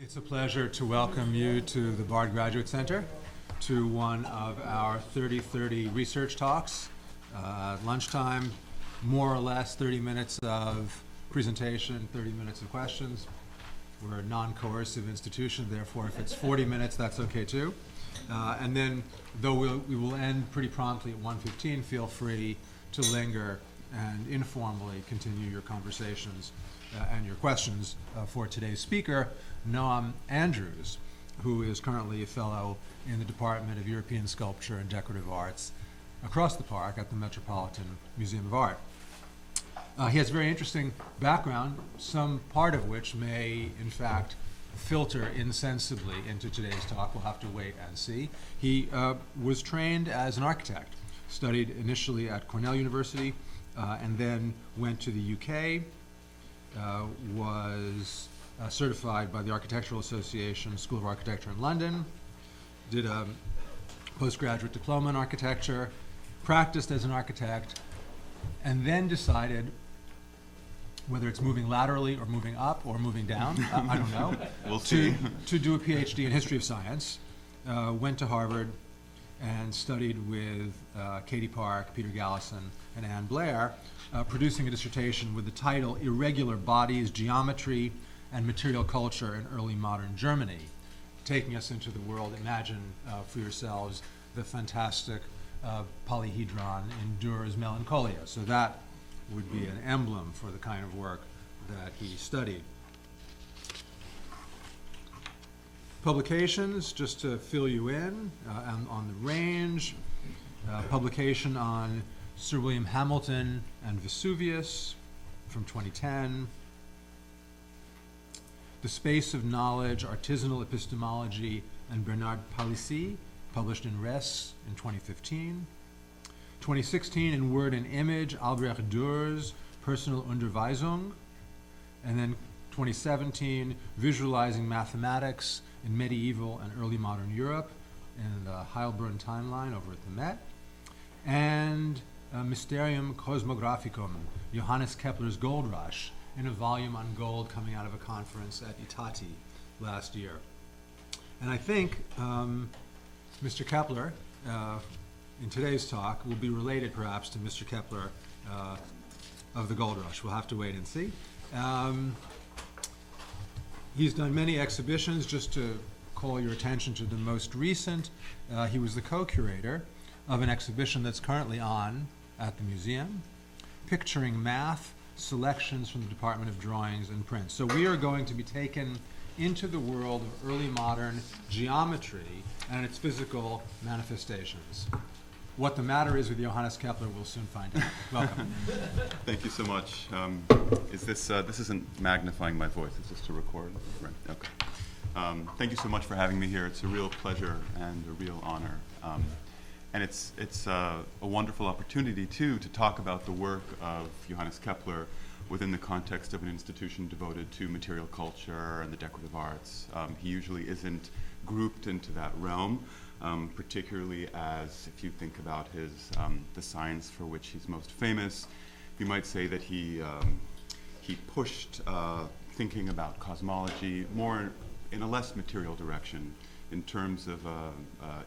It's a pleasure to welcome you to the Bard Graduate Center, to one of our 30-30 research talks. Lunchtime, more or less 30 minutes of presentation, 30 minutes of questions. We're a non-coercive institution, therefore if it's 40 minutes, that's okay too. And then, though we will end pretty promptly at 1:15, feel free to linger and informally continue your conversations and your questions for today's speaker, Noam Andrews, who is currently a fellow in the Department of European Sculpture and Decorative Arts across the park at the Metropolitan Museum of Art. He has a very interesting background, some part of which may, in fact, filter insensibly into today's talk. We'll have to wait and see. He was trained as an architect, studied initially at Cornell University, and then went to the UK, was certified by the Architectural Association School of Architecture in London, did a postgraduate diploma in architecture, practiced as an architect, and then decided, whether it's moving laterally or moving up or moving down, I don't know, We'll see. to do a PhD in history of science, went to Harvard and studied with Katie Park, Peter Gallison, and Ann Blair, producing a dissertation with the title Irregular Bodies, Geometry, and Material Culture in Early Modern Germany, taking us into the world. Imagine for yourselves the fantastic polyhedron in Dürer's Melancholia. So that would be an emblem for the kind of work that he studied. Publications, just to fill you in on the range, publication on Sir William Hamilton and Vesuvius from 2010, The Space of Knowledge, Artisanal Epistemology, and Bernard Palissy, published in Res in 2015. 2016, in Word and Image, Albrecht Dürer's Personal Unterweisung. And then 2017, Visualizing Mathematics in Medieval and Early Modern Europe in the Heilbronn timeline over at the Met. And Mysterium Cosmographicum, Johannes Kepler's Gold Rush, in a volume on gold coming out of a conference at Itati last year. And I think Mr. Kepler, in today's talk, will be related perhaps to Mr. Kepler of the Gold Rush. We'll have to wait and see. He's done many exhibitions. Just to call your attention to the most recent, he was the co-curator of an exhibition that's currently on at the museum, Picturing Math, Selections from the Department of Drawings and Prints. So we are going to be taken into the world of early modern geometry and its physical manifestations. What the matter is with Johannes Kepler, we'll soon find out. Welcome. Thank you so much. This isn't magnifying my voice, it's just to record? Right, okay. Thank you so much for having me here. It's a real pleasure and a real honor. And it's a wonderful opportunity, too, to talk about the work of Johannes Kepler within the context of an institution devoted to material culture and the decorative arts. He usually isn't grouped into that realm, particularly as, if you think about his the science for which he's most famous, you might say that he pushed thinking about cosmology more in a less material direction, in terms of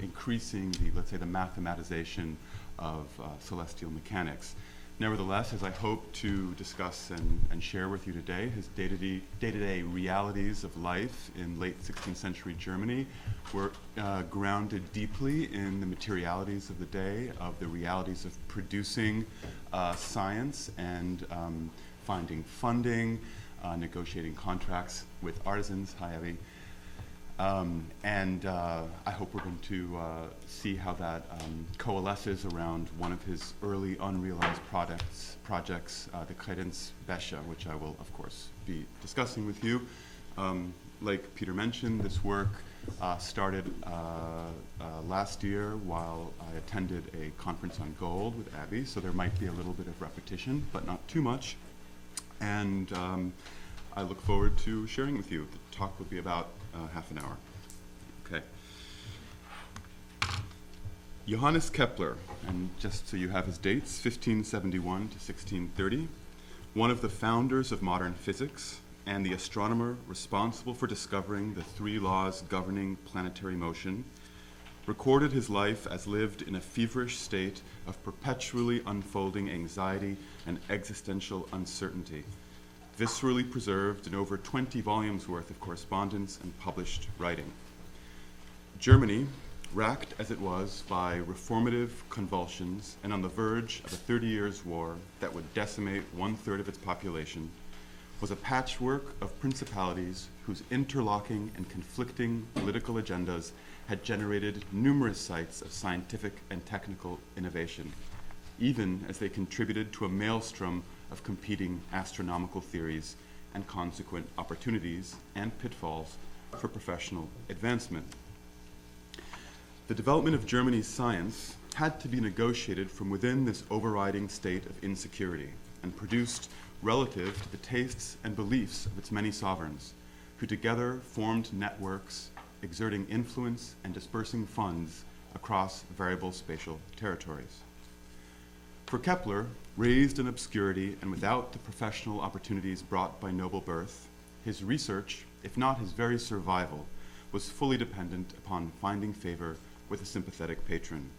increasing the, let's say, the mathematization of celestial mechanics. Nevertheless, as I hope to discuss and share with you today, his day-to-day realities of life in late 16th century Germany were grounded deeply in the materialities of the day, of the realities of producing science and finding funding, negotiating contracts with artisans. Hi, Abby. I hope we're going to see how that coalesces around one of his early unrealized projects, the Cadence Betcha, which I will, of course, be discussing with you. Like Peter mentioned, this work started last year while I attended a conference on gold with Abby, so there might be a little bit of repetition, but not too much. And I look forward to sharing with you. The talk will be about half an hour. Okay. Johannes Kepler, and just so you have his dates, 1571 to 1630, one of the founders of modern physics, and the astronomer responsible for discovering the three laws governing planetary motion, recorded his life as lived in a feverish state of perpetually unfolding anxiety and existential uncertainty, viscerally preserved in over 20 volumes worth of correspondence and published writing. Germany, racked as it was by reformative convulsions and on the verge of a 30 Years' war that would decimate 1/3 of its population, was a patchwork of principalities whose interlocking and conflicting political agendas had generated numerous sites of scientific and technical innovation, even as they contributed to a maelstrom of competing astronomical theories and consequent opportunities and pitfalls for professional advancement. The development of Germany's science had to be negotiated from within this overriding state of insecurity and produced relative to the tastes and beliefs of its many sovereigns, who together formed networks exerting influence and dispersing funds across variable spatial territories. For Kepler, raised in obscurity and without the professional opportunities brought by noble birth, his research, if not his very survival, was fully dependent upon finding favor with a sympathetic patron.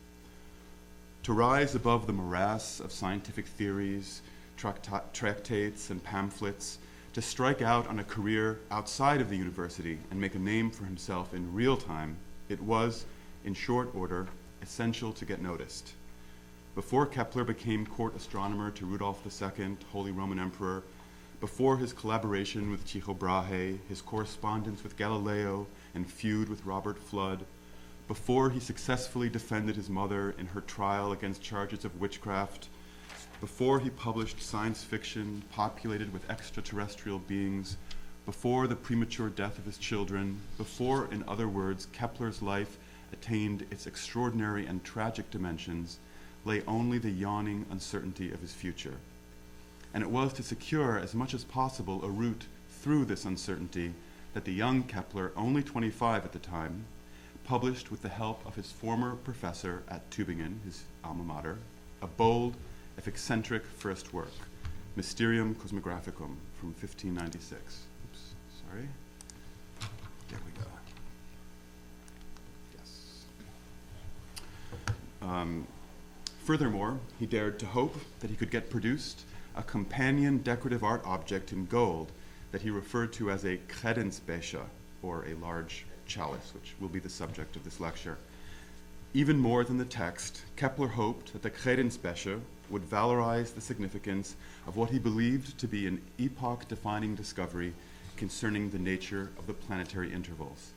To rise above the morass of scientific theories, tractates, and pamphlets, to strike out on a career outside of the university and make a name for himself in real time, it was, in short order, essential to get noticed. Before Kepler became court astronomer to Rudolf II, Holy Roman Emperor, before his collaboration with Tycho Brahe, his correspondence with Galileo, and feud with Robert Fludd, before he successfully defended his mother in her trial against charges of witchcraft, before he published science fiction populated with extraterrestrial beings, before the premature death of his children, before, in other words, Kepler's life attained its extraordinary and tragic dimensions, lay only the yawning uncertainty of his future. And it was to secure as much as possible a route through this uncertainty that the young Kepler, only 25 at the time, published with the help of his former professor at Tübingen, his alma mater, a bold, if eccentric first work, Mysterium Cosmographicum from 1596. Oops, sorry. There we go. Yes. Furthermore, he dared to hope that he could get produced a companion decorative art object in gold that he referred to as a Cadence Betcha, or a large chalice, which will be the subject of this lecture. Even more than the text, Kepler hoped that the Cadence Betcha would valorize the significance of what he believed to be an epoch-defining discovery concerning the nature of the planetary intervals,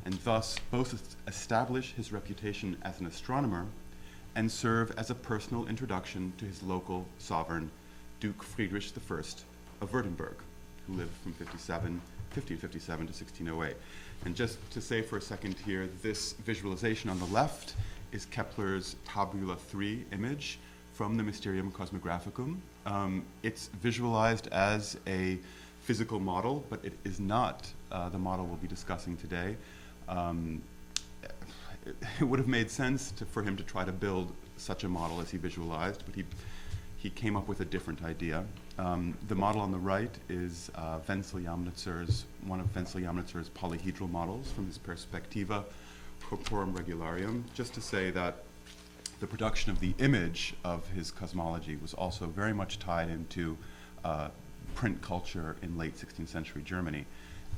and thus both establish his reputation as an astronomer and serve as a personal introduction to his local sovereign, Duke Friedrich I of Württemberg, who lived from 1557 to 1608. And just to say for a second here, this visualization on the left is Kepler's Tabula 3 image from the Mysterium Cosmographicum. It's visualized as a physical model, but it is not the model we'll be discussing today. It would have made sense for him to try to build such a model as he visualized, but he came up with a different idea. The model on the right is one of Wenzel Jamnitzer's polyhedral models from his Perspectiva Corporum Regularium, just to say that the production of the image of his cosmology was also very much tied into print culture in late 16th century Germany.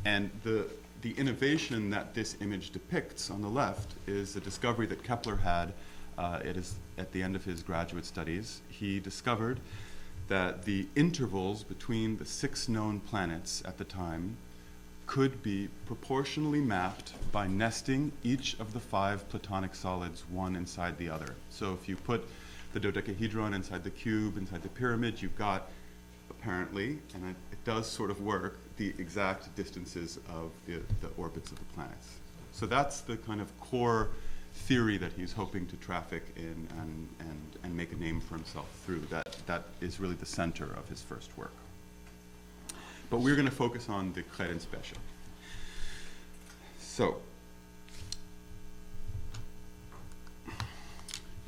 And the innovation that this image depicts on the left is a discovery that Kepler had at the end of his graduate studies. He discovered that the intervals between the 6 known planets at the time could be proportionally mapped by nesting each of the 5 Platonic solids one inside the other. So if you put the dodecahedron inside the cube, inside the pyramid, you've got, apparently, and it does sort of work, the exact distances of the orbits of the planets. So that's the kind of core theory that he's hoping to traffic in and make a name for himself through. That is really the center of his first work. But we're going to focus on the Cadence Betcha. So,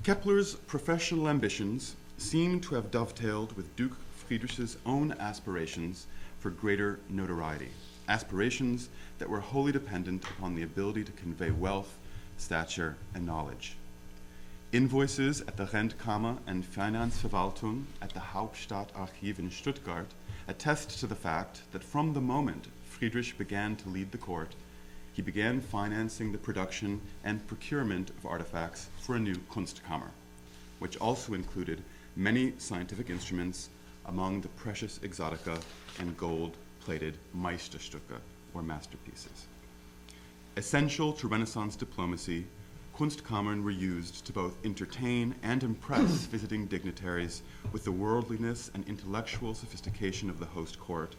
Kepler's professional ambitions seem to have dovetailed with Duke Friedrich's own aspirations for greater notoriety, aspirations that were wholly dependent upon the ability to convey wealth, stature, and knowledge. Invoices at the Rentkammer and Finanzverwaltung at the Hauptstadtarchiv in Stuttgart attest to the fact that from the moment Friedrich began to lead the court, he began financing the production and procurement of artifacts for a new Kunstkammer, which also included many scientific instruments, among the precious exotica and gold-plated Meisterstücke, or masterpieces. Essential to Renaissance diplomacy, Kunstkammern were used to both entertain and impress visiting dignitaries with the worldliness and intellectual sophistication of the host court,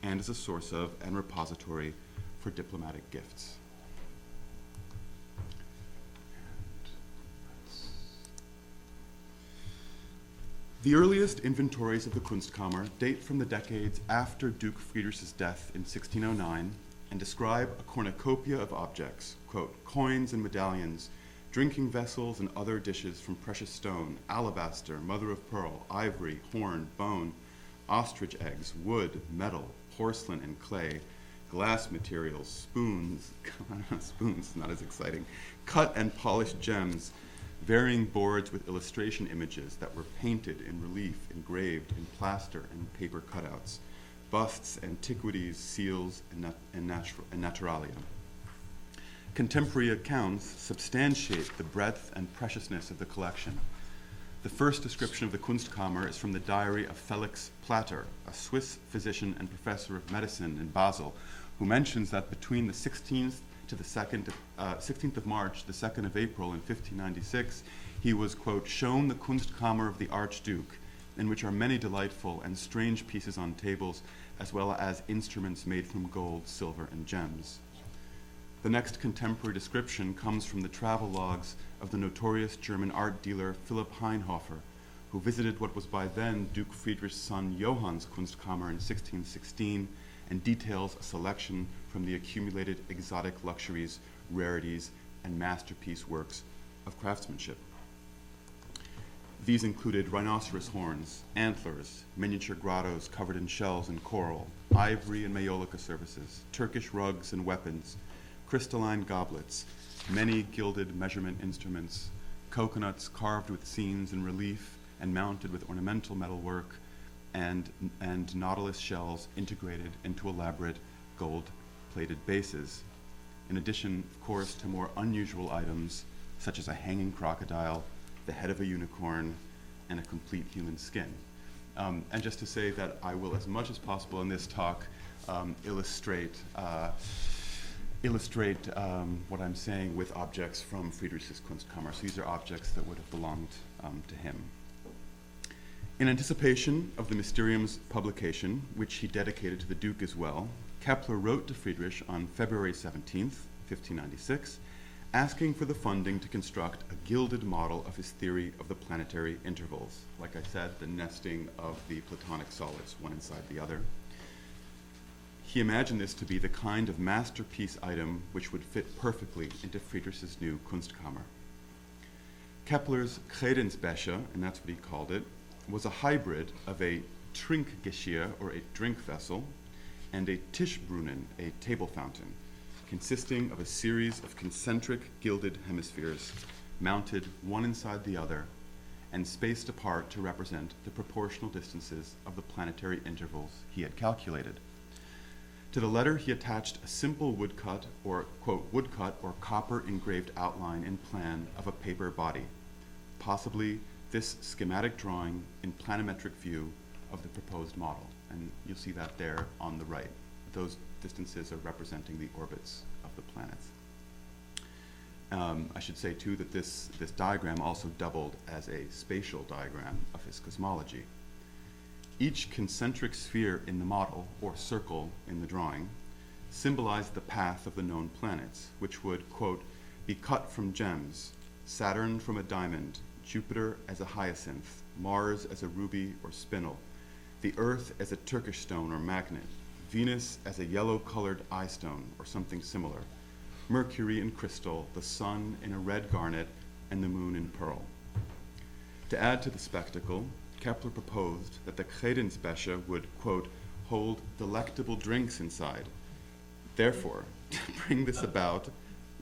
and as a source of and repository for diplomatic gifts. The earliest inventories of the Kunstkammer date from the decades after Duke Friedrich's death in 1609 and describe a cornucopia of objects, quote, coins and medallions, drinking vessels and other dishes from precious stone, alabaster, mother of pearl, ivory, horn, bone, ostrich eggs, wood, metal, porcelain and clay, glass materials, spoons, spoons, not as exciting, cut and polished gems, varying boards with illustration images that were painted in relief, engraved in plaster and paper cutouts, busts, antiquities, seals, and naturalia. Contemporary accounts substantiate the breadth and preciousness of the collection. The first description of the Kunstkammer is from the diary of Felix Platter, a Swiss physician and professor of medicine in Basel, who mentions that between the 16th of March, the 2nd of April in 1596, he was, quote, shown the Kunstkammer of the Archduke, in which are many delightful and strange pieces on tables, as well as instruments made from gold, silver, and gems. The next contemporary description comes from the travel logs of the notorious German art dealer Philipp Heinhofer, who visited what was by then Duke Friedrich's son Johann's Kunstkammer in 1616, and details a selection from the accumulated exotic luxuries, rarities, and masterpiece works of craftsmanship. These included rhinoceros horns, antlers, miniature grottos covered in shells and coral, ivory and maiolica surfaces, Turkish rugs and weapons, crystalline goblets, many gilded measurement instruments, coconuts carved with scenes in relief and mounted with ornamental metalwork, and nautilus shells integrated into elaborate gold-plated bases, in addition, of course, to more unusual items such as a hanging crocodile, the head of a unicorn, and a complete human skin. And just to say that I will, as much as possible in this talk, illustrate what I'm saying with objects from Friedrich's Kunstkammer. So these are objects that would have belonged to him. In anticipation of the Mysterium's publication, which he dedicated to the Duke as well, Kepler wrote to Friedrich on February 17th, 1596, asking for the funding to construct a gilded model of his theory of the planetary intervals. Like I said, the nesting of the Platonic solids, one inside the other. He imagined this to be the kind of masterpiece item which would fit perfectly into Friedrich's new Kunstkammer. Kepler's Cadence Betcha, and that's what he called it, was a hybrid of a Trinkgeschirr, or a drink vessel, and a Tischbrunnen, a table fountain, consisting of a series of concentric gilded hemispheres mounted one inside the other and spaced apart to represent the proportional distances of the planetary intervals he had calculated. To the letter, he attached a simple woodcut or, quote, woodcut or copper engraved outline and plan of a paper body, possibly this schematic drawing in planimetric view of the proposed model. And you'll see that there on the right. Those distances are representing the orbits of the planets. I should say, too, that this diagram also doubled as a spatial diagram of his cosmology. Each concentric sphere in the model, or circle in the drawing, symbolized the path of the known planets, which would, quote, be cut from gems, Saturn from a diamond, Jupiter as a hyacinth, Mars as a ruby or spinel, the Earth as a Turkish stone or magnet, Venus as a yellow-colored eye stone or something similar, Mercury in crystal, the Sun in a red garnet, and the Moon in pearl. To add to the spectacle, Kepler proposed that the Cadence Betcha would, quote, hold delectable drinks inside. Therefore, to bring this about,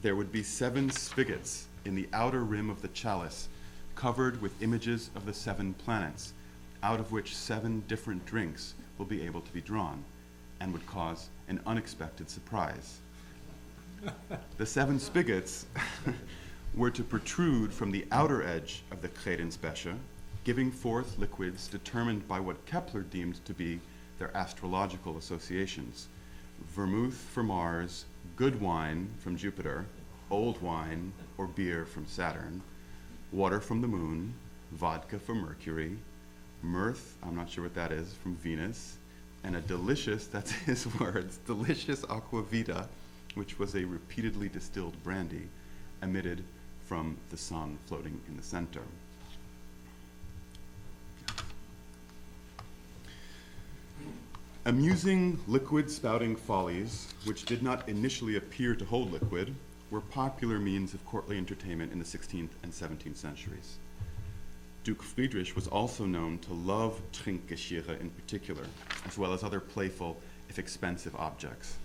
there would be 7 spigots in the outer rim of the chalice, covered with images of the 7 planets, out of which 7 different drinks will be able to be drawn, and would cause an unexpected surprise. The 7 spigots were to protrude from the outer edge of the Cadence Betcha, giving forth liquids determined by what Kepler deemed to be their astrological associations: vermouth for Mars, good wine from Jupiter, old wine or beer from Saturn, water from the moon, vodka for Mercury, mirth, I'm not sure what that is, from Venus, and a delicious, that's his words, delicious aqua vita, which was a repeatedly distilled brandy emitted from the sun floating in the center. Amusing liquid-spouting follies, which did not initially appear to hold liquid, were popular means of courtly entertainment in the 16th and 17th centuries. Duke Friedrich was also known to love Trinkgeschirre in particular, as well as other playful, if expensive, objects.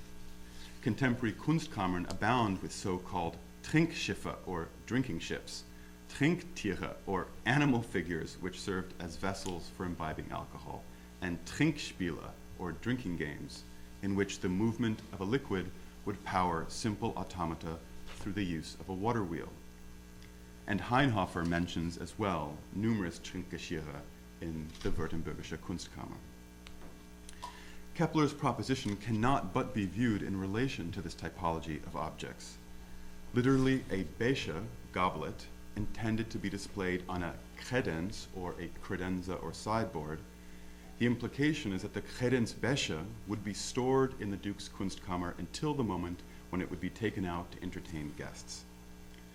Contemporary Kunstkammern abound with so-called Trinkschiffe, or drinking ships, Trinktiere, or animal figures which served as vessels for imbibing alcohol, and Trinkspiele, or drinking games, in which the movement of a liquid would power simple automata through the use of a water wheel. And Hainhofer mentions as well numerous Trinkgeschirre in the Württembergische Kunstkammer. Kepler's proposition cannot but be viewed in relation to this typology of objects. Literally a Becher, goblet, intended to be displayed on a Credenz, or a credenza or sideboard, the implication is that the Cadence Betcha would be stored in the Duke's Kunstkammer until the moment when it would be taken out to entertain guests.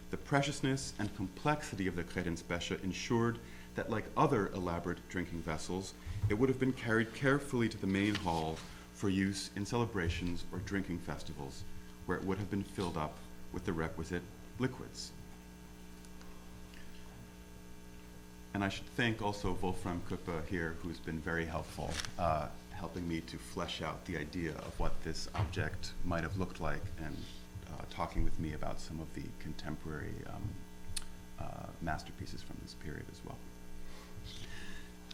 The preciousness and complexity of the Cadence Betcha ensured that, like other elaborate drinking vessels, it would have been carried carefully to the main hall for use in celebrations or drinking festivals, where it would have been filled up with the requisite liquids. And I should thank also Wolfram Kuppe here, who's been very helpful, helping me to flesh out the idea of what this object might have looked like, and talking with me about some of the contemporary masterpieces from this period as well.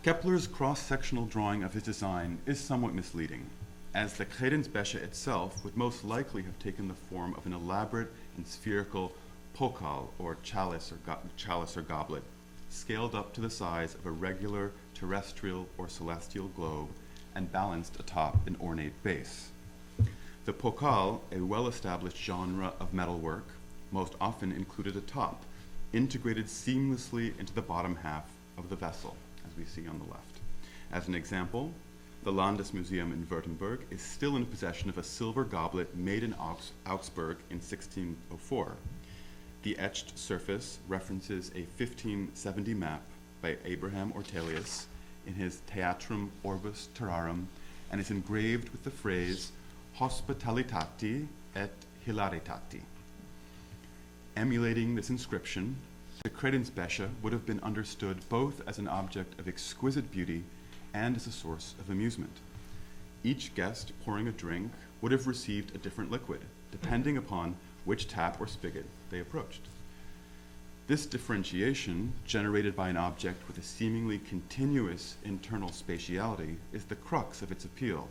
Kepler's cross-sectional drawing of his design is somewhat misleading, as the Cadence Betcha itself would most likely have taken the form of an elaborate and spherical pokal, or chalice or goblet, scaled up to the size of a regular terrestrial or celestial globe and balanced atop an ornate base. The pokal, a well-established genre of metalwork, most often included a top, integrated seamlessly into the bottom half of the vessel, as we see on the left. As an example, the Landesmuseum in Württemberg is still in possession of a silver goblet made in Augsburg in 1604. The etched surface references a 1570 map by Abraham Ortelius in his Theatrum Orbis Terrarum, and is engraved with the phrase Hospitalitati et Hilaritati. Emulating this inscription, the Cadence Betcha would have been understood both as an object of exquisite beauty and as a source of amusement. Each guest pouring a drink would have received a different liquid, depending upon which tap or spigot they approached. This differentiation, generated by an object with a seemingly continuous internal spatiality, is the crux of its appeal,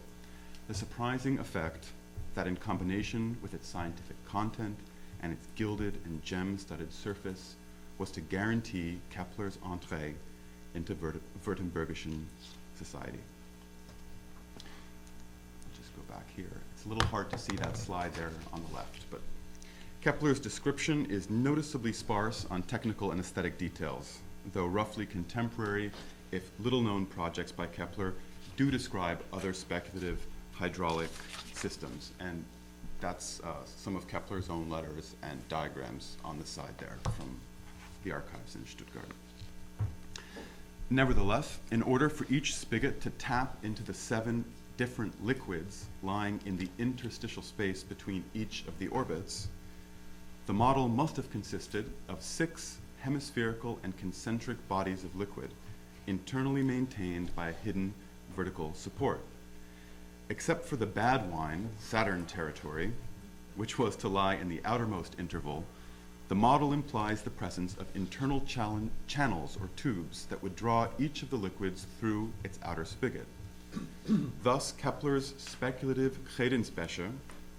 the surprising effect that, in combination with its scientific content and its gilded and gem-studded surface, was to guarantee Kepler's entree into Württembergischen society. I'll just go back here. It's a little hard to see that slide there on the left, but Kepler's description is noticeably sparse on technical and aesthetic details, though roughly contemporary, if little-known projects by Kepler do describe other speculative hydraulic systems, and that's some of Kepler's own letters and diagrams on the side there from the archives in Stuttgart. Nevertheless, in order for each spigot to tap into the 7 different liquids lying in the interstitial space between each of the orbits, the model must have consisted of 6 hemispherical and concentric bodies of liquid, internally maintained by a hidden vertical support. Except for the bad wine, Saturn territory, which was to lie in the outermost interval, the model implies the presence of internal channels or tubes that would draw each of the liquids through its outer spigot. Thus, Kepler's speculative Cadence Betcha,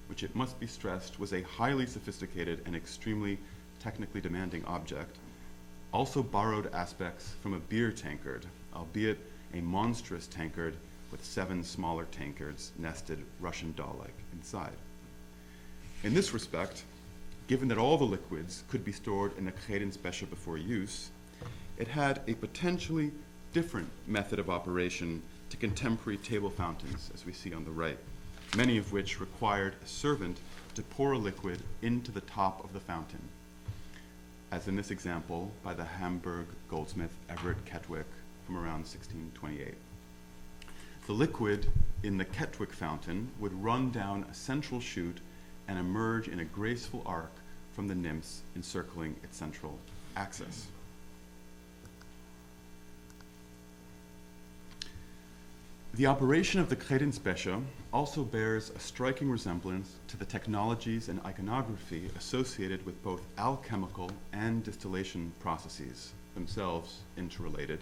which it must be stressed was a highly sophisticated and extremely technically demanding object, also borrowed aspects from a beer tankard, albeit a monstrous tankard with 7 smaller tankards nested Russian doll-like inside. In this respect, given that all the liquids could be stored in the Cadence Betcha before use, it had a potentially different method of operation to contemporary table fountains, as we see on the right, many of which required a servant to pour a liquid into the top of the fountain, as in this example by the Hamburg goldsmith Everett Kettwick from around 1628. The liquid in the Kettwick fountain would run down a central chute and emerge in a graceful arc from the nymphs encircling its central axis. The operation of the Cadence Betcha also bears a striking resemblance to the technologies and iconography associated with both alchemical and distillation processes, themselves interrelated,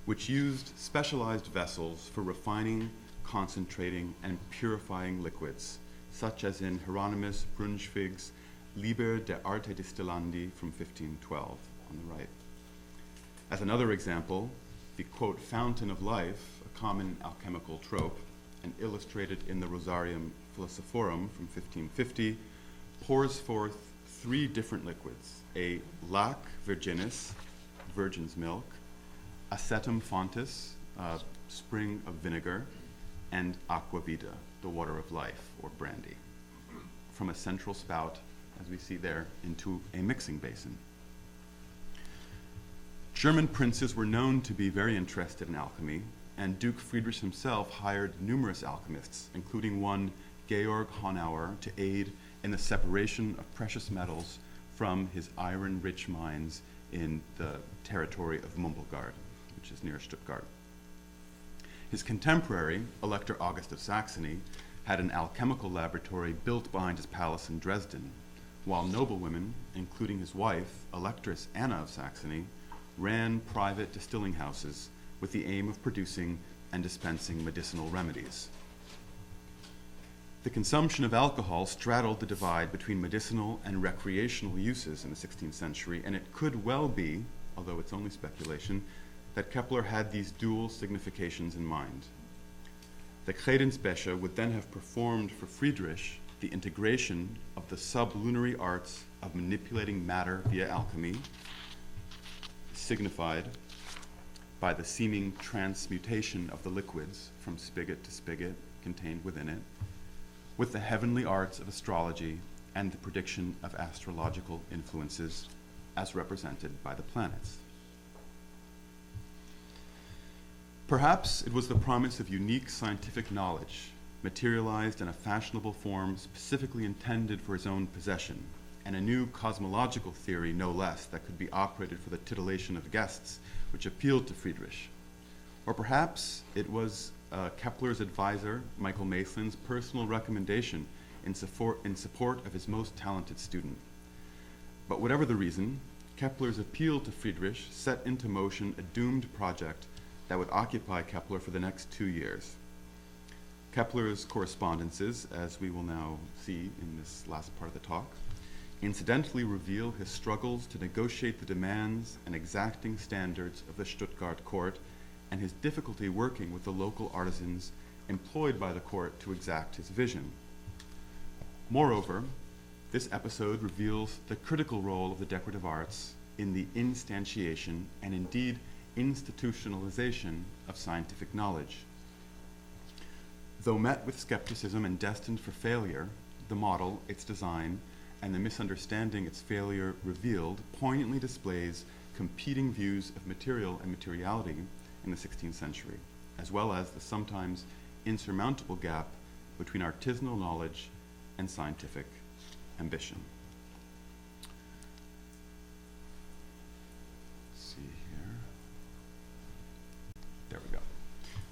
which used specialized vessels for refining, concentrating, and purifying liquids, such as in Hieronymus Brunschwig's Liber de Arte Distillandi from 1512 on the right. As another example, the, quote, fountain of life, a common alchemical trope, and illustrated in the Rosarium Philosophorum from 1550, pours forth 3 different liquids, a lac virginis, virgin's milk, acetum fontis, spring of vinegar, and aqua vita, the water of life, or brandy, from a central spout, as we see there, into a mixing basin. German princes were known to be very interested in alchemy, and Duke Friedrich himself hired numerous alchemists, including one Georg Honauer, to aid in the separation of precious metals from his iron-rich mines in the territory of Mumbelgard, which is near Stuttgart. His contemporary, Elector August of Saxony, had an alchemical laboratory built behind his palace in Dresden, while noblewomen, including his wife, Electress Anna of Saxony, ran private distilling houses with the aim of producing and dispensing medicinal remedies. The consumption of alcohol straddled the divide between medicinal and recreational uses in the 16th century, and it could well be, although it's only speculation, that Kepler had these dual significations in mind. The Cadence Betcha would then have performed for Friedrich the integration of the sublunary arts of manipulating matter via alchemy, signified by the seeming transmutation of the liquids from spigot to spigot contained within it, with the heavenly arts of astrology and the prediction of astrological influences as represented by the planets. Perhaps it was the promise of unique scientific knowledge, materialized in a fashionable form specifically intended for his own possession, and a new cosmological theory, no less, that could be operated for the titillation of guests, which appealed to Friedrich. Or perhaps it was Kepler's advisor, Michael Maestling's personal recommendation in support of his most talented student. But whatever the reason, Kepler's appeal to Friedrich set into motion a doomed project that would occupy Kepler for the next 2 years. Kepler's correspondences, as we will now see in this last part of the talk, incidentally reveal his struggles to negotiate the demands and exacting standards of the Stuttgart court and his difficulty working with the local artisans employed by the court to exact his vision. Moreover, this episode reveals the critical role of the decorative arts in the instantiation and indeed institutionalization of scientific knowledge. Though met with skepticism and destined for failure, the model, its design, and the misunderstanding its failure revealed poignantly displays competing views of material and materiality in the 16th century, as well as the sometimes insurmountable gap between artisanal knowledge and scientific ambition. Let's see here. There we go.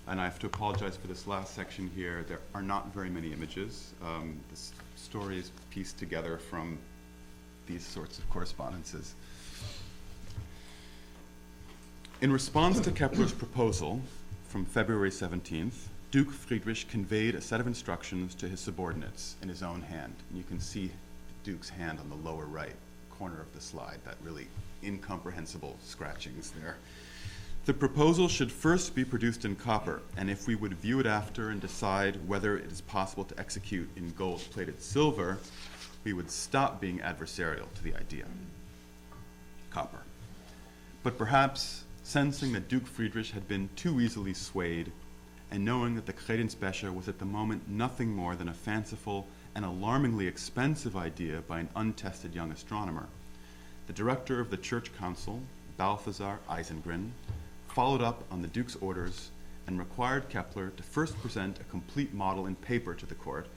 And I have to apologize for this last section here. There are not very many images. This story is pieced together from these sorts of correspondences. In response to Kepler's proposal from February 17th, Duke Friedrich conveyed a set of instructions to his subordinates in his own hand. And you can see the Duke's hand on the lower right corner of the slide, that really incomprehensible scratchings there. The proposal should first be produced in copper, and if we would view it after and decide whether it is possible to execute in gold-plated silver, we would stop being adversarial to the idea. Copper. But perhaps, sensing that Duke Friedrich had been too easily swayed, and knowing that the Cadence Betcha was at the moment nothing more than a fanciful and alarmingly expensive idea by an untested young astronomer, the director of the Church Council, Balthasar Eisengren, followed up on the Duke's orders and required Kepler to first present a complete model in paper to the court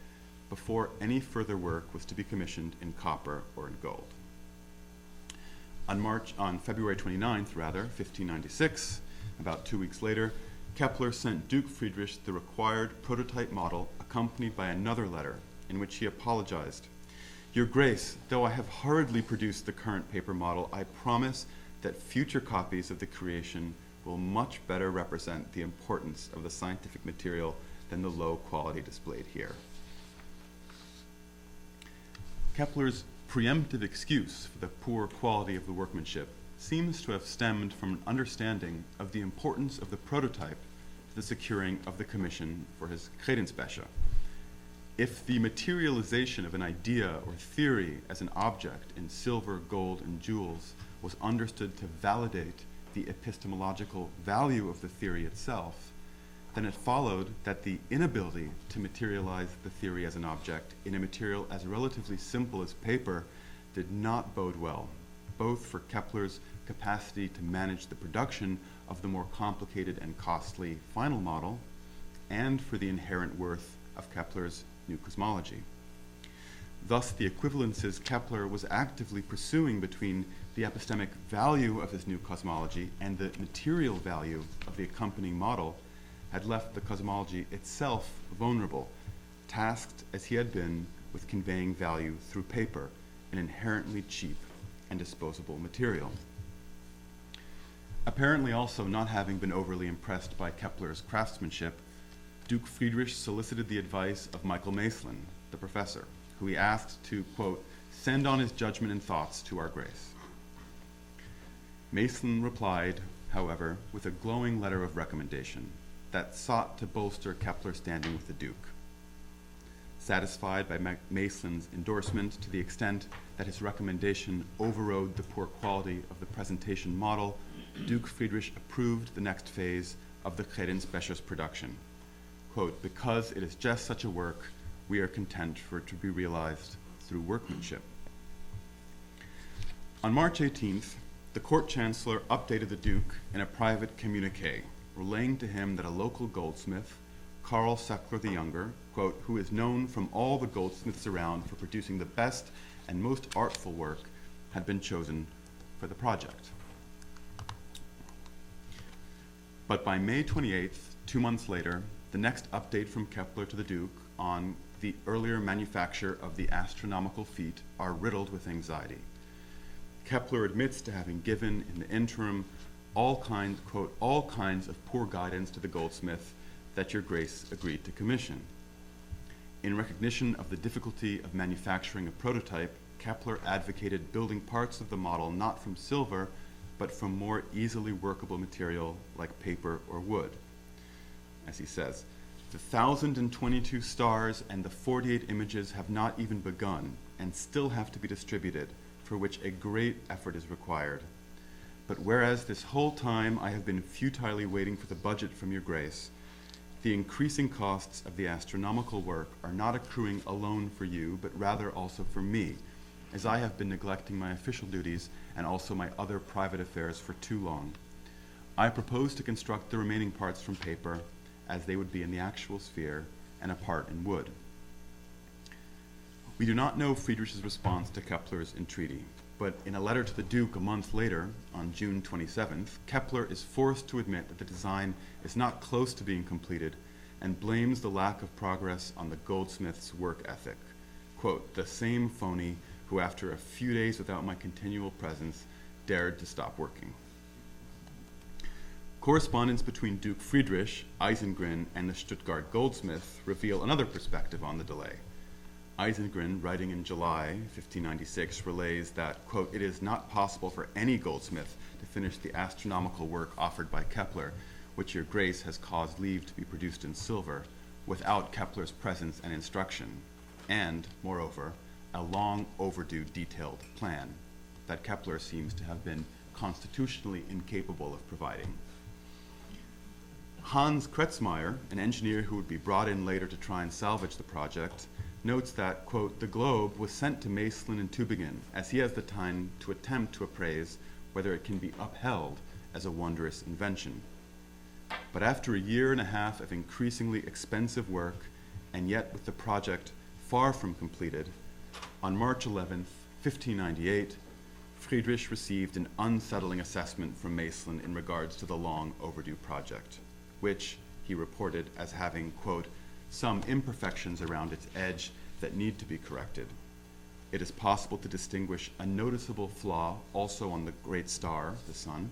before any further work was to be commissioned in copper or in gold. On February 29th, 1596, about 2 weeks later, Kepler sent Duke Friedrich the required prototype model accompanied by another letter in which he apologized. "Your Grace, though I have hurriedly produced the current paper model, I promise that future copies of the creation will much better represent the importance of the scientific material than the low quality displayed here." Kepler's preemptive excuse for the poor quality of the workmanship seems to have stemmed from an understanding of the importance of the prototype to the securing of the commission for his Cadence Betcha. If the materialization of an idea or theory as an object in silver, gold, and jewels was understood to validate the epistemological value of the theory itself, then it followed that the inability to materialize the theory as an object in a material as relatively simple as paper did not bode well, both for Kepler's capacity to manage the production of the more complicated and costly final model, and for the inherent worth of Kepler's new cosmology. Thus, the equivalences Kepler was actively pursuing between the epistemic value of his new cosmology and the material value of the accompanying model had left the cosmology itself vulnerable, tasked as he had been with conveying value through paper, an inherently cheap and disposable material. Apparently also not having been overly impressed by Kepler's craftsmanship, Duke Friedrich solicited the advice of Michael Maestlin, the professor, who he asked to, quote, "send on his judgment and thoughts to our Grace." Maestlin replied, however, with a glowing letter of recommendation that sought to bolster Kepler's standing with the Duke. Satisfied by Maestlin's endorsement to the extent that his recommendation overrode the poor quality of the presentation model, Duke Friedrich approved the next phase of the Cadence Betcha's production. Quote, "because it is just such a work, we are content for it to be realized through workmanship." On March 18th, the court chancellor updated the Duke in a private communique, relaying to him that a local goldsmith, Karl Seckler the Younger, quote, "who is known from all the goldsmiths around for producing the best and most artful work, had been chosen for the project." But by May 28th, 2 months later, the next update from Kepler to the Duke on the earlier manufacture of the astronomical feat are riddled with anxiety. Kepler admits to having given in the interim all kinds, quote, "all kinds of poor guidance to the goldsmith that your Grace agreed to commission." In recognition of the difficulty of manufacturing a prototype, Kepler advocated building parts of the model not from silver, but from more easily workable material like paper or wood. As he says, "the 1,022 stars and the 48 images have not even begun and still have to be distributed, for which a great effort is required. But whereas this whole time I have been futilely waiting for the budget from your Grace, the increasing costs of the astronomical work are not accruing alone for you, but rather also for me, as I have been neglecting my official duties and also my other private affairs for too long. I propose to construct the remaining parts from paper, as they would be in the actual sphere, and a part in wood." We do not know Friedrich's response to Kepler's entreaty, but in a letter to the Duke a month later, on June 27th, Kepler is forced to admit that the design is not close to being completed and blames the lack of progress on the goldsmith's work ethic. Quote, "the same phony who after a few days without my continual presence dared to stop working." Correspondence between Duke Friedrich, Isengrin, and the Stuttgart goldsmith reveal another perspective on the delay. Isengrin, writing in July 1596, relays that, quote, "it is not possible for any goldsmith to finish the astronomical work offered by Kepler, which your grace has caused leave to be produced in silver, without Kepler's presence and instruction, and, moreover, a long overdue detailed plan that Kepler seems to have been constitutionally incapable of providing." Hans Kretzmeier, an engineer who would be brought in later to try and salvage the project, notes that, quote, "the globe was sent to Maestlin and Tübingen, as he has the time to attempt to appraise whether it can be upheld as a wondrous invention. But after a year and a half of increasingly expensive work, and yet with the project far from completed, on March 11th, 1598, Friedrich received an unsettling assessment from Maestlin in regards to the long overdue project, which he reported as having, quote, "some imperfections around its edge that need to be corrected. It is possible to distinguish a noticeable flaw also on the great star, the sun,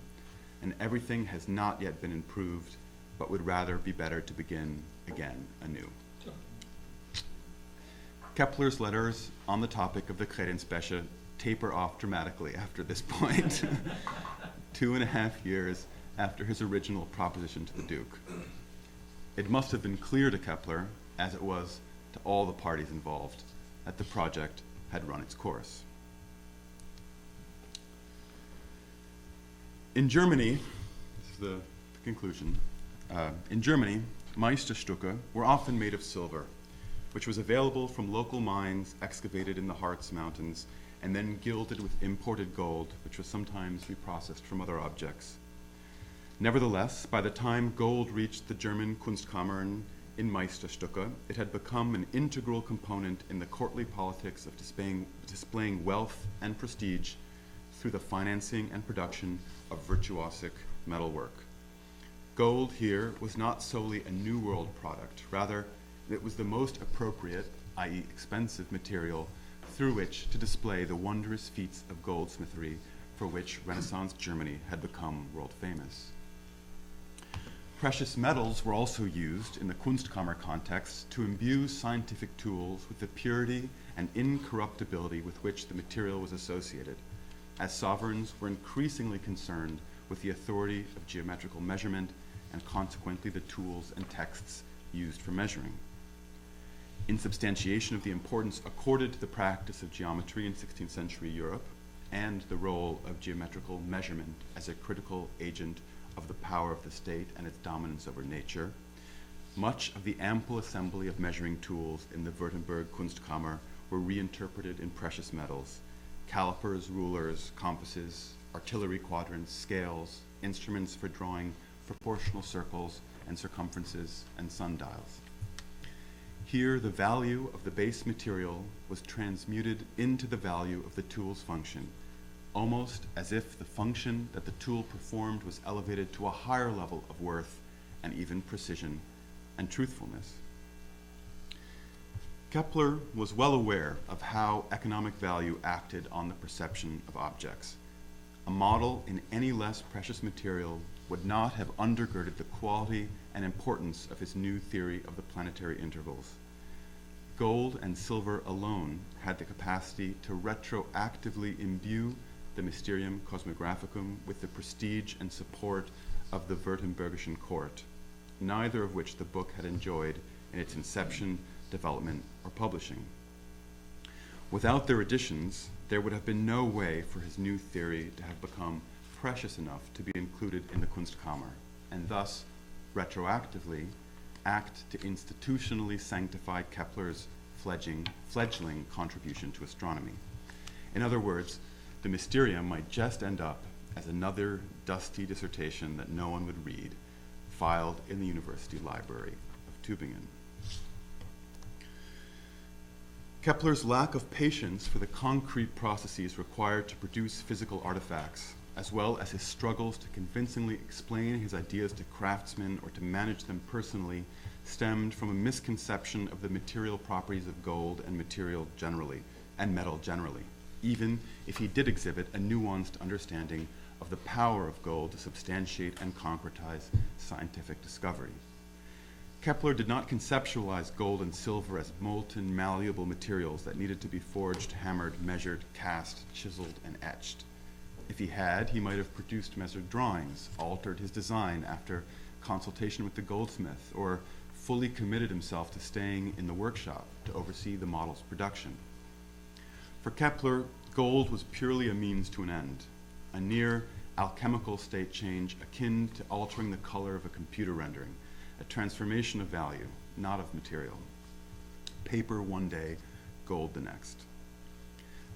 and everything has not yet been improved, but would rather be better to begin again anew." Kepler's letters on the topic of the Cadence Betcha taper off dramatically after this point, 2.5 years after his original proposition to the Duke. It must have been clear to Kepler, as it was to all the parties involved, that the project had run its course. In Germany, this is the conclusion, in Germany, Meisterstücke were often made of silver, which was available from local mines excavated in the Harz Mountains and then gilded with imported gold, which was sometimes reprocessed from other objects. Nevertheless, by the time gold reached the German Kunstkammern in Meisterstücke, it had become an integral component in the courtly politics of displaying wealth and prestige through the financing and production of virtuosic metalwork. Gold here was not solely a New World product, rather, it was the most appropriate, i.e. expensive material through which to display the wondrous feats of goldsmithery for which Renaissance Germany had become world famous. Precious metals were also used in the Kunstkammer context to imbue scientific tools with the purity and incorruptibility with which the material was associated, as sovereigns were increasingly concerned with the authority of geometrical measurement and consequently the tools and texts used for measuring. In substantiation of the importance accorded to the practice of geometry in 16th century Europe and the role of geometrical measurement as a critical agent of the power of the state and its dominance over nature, much of the ample assembly of measuring tools in the Württemberg Kunstkammer were reinterpreted in precious metals: calipers, rulers, compasses, artillery quadrants, scales, instruments for drawing proportional circles and circumferences, and sundials. Here, the value of the base material was transmuted into the value of the tool's function, almost as if the function that the tool performed was elevated to a higher level of worth and even precision and truthfulness. Kepler was well aware of how economic value acted on the perception of objects. A model in any less precious material would not have undergirded the quality and importance of his new theory of the planetary intervals. Gold and silver alone had the capacity to retroactively imbue the Mysterium Cosmographicum with the prestige and support of the Württembergischen court, neither of which the book had enjoyed in its inception, development, or publishing. Without their additions, there would have been no way for his new theory to have become precious enough to be included in the Kunstkammer, and thus, retroactively, act to institutionally sanctify Kepler's fledgling contribution to astronomy. In other words, the Mysterium might just end up as another dusty dissertation that no one would read, filed in the University Library of Tübingen. Kepler's lack of patience for the concrete processes required to produce physical artifacts, as well as his struggles to convincingly explain his ideas to craftsmen or to manage them personally, stemmed from a misconception of the material properties of gold and metal generally, even if he did exhibit a nuanced understanding of the power of gold to substantiate and concretize scientific discovery. Kepler did not conceptualize gold and silver as molten, malleable materials that needed to be forged, hammered, measured, cast, chiseled, and etched. If he had, he might have produced measured drawings, altered his design after consultation with the goldsmith, or fully committed himself to staying in the workshop to oversee the model's production. For Kepler, gold was purely a means to an end, a near alchemical state change akin to altering the color of a computer rendering, a transformation of value, not of material. Paper one day, gold the next.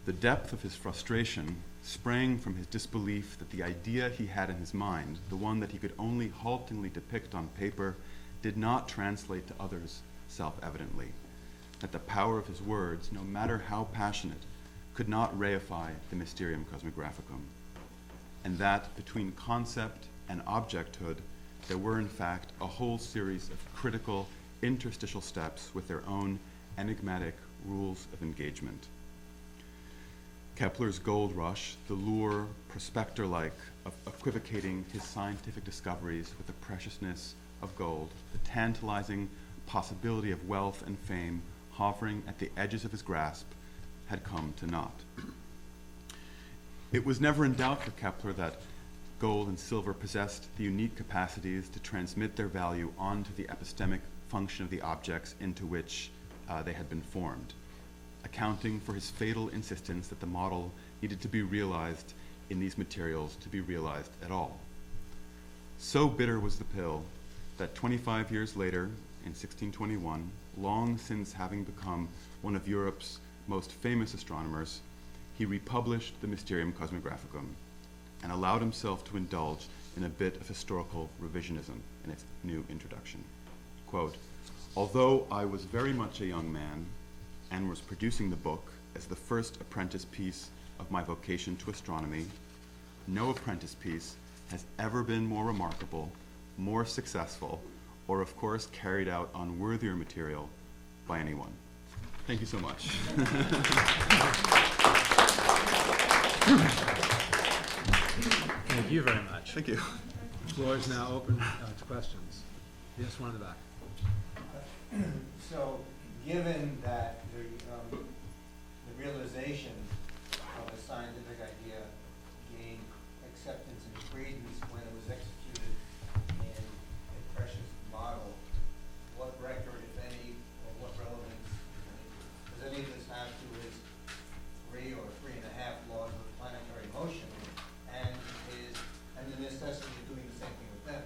The depth of his frustration sprang from his disbelief that the idea he had in his mind, the one that he could only haltingly depict on paper, did not translate to others self-evidently, that the power of his words, no matter how passionate, could not reify the Mysterium Cosmographicum, and that between concept and objecthood, there were in fact a whole series of critical interstitial steps with their own enigmatic rules of engagement. Kepler's gold rush, the lure, prospector-like, of equivocating his scientific discoveries with the preciousness of gold, the tantalizing possibility of wealth and fame hovering at the edges of his grasp, had come to naught. It was never in doubt for Kepler that gold and silver possessed the unique capacities to transmit their value onto the epistemic function of the objects into which they had been formed, accounting for his fatal insistence that the model needed to be realized in these materials to be realized at all. So bitter was the pill that 25 years later, in 1621, long since having become one of Europe's most famous astronomers, he republished the Mysterium Cosmographicum and allowed himself to indulge in a bit of historical revisionism in its new introduction. Quote, "Although I was very much a young man and was producing the book as the first apprentice piece of my vocation to astronomy, no apprentice piece has ever been more remarkable, more successful, or of course carried out on worthier material by anyone." Thank you so much. Thank you very much. Thank you. The floor is now open to questions. Yes, one in the back. So, given that the realization of a scientific idea gained acceptance and credence when it was executed in a precious model, what record, if any, or what relevance, if any, does any of this have to his 3 or 3.5 laws of planetary motion and the necessity of doing the same thing with them?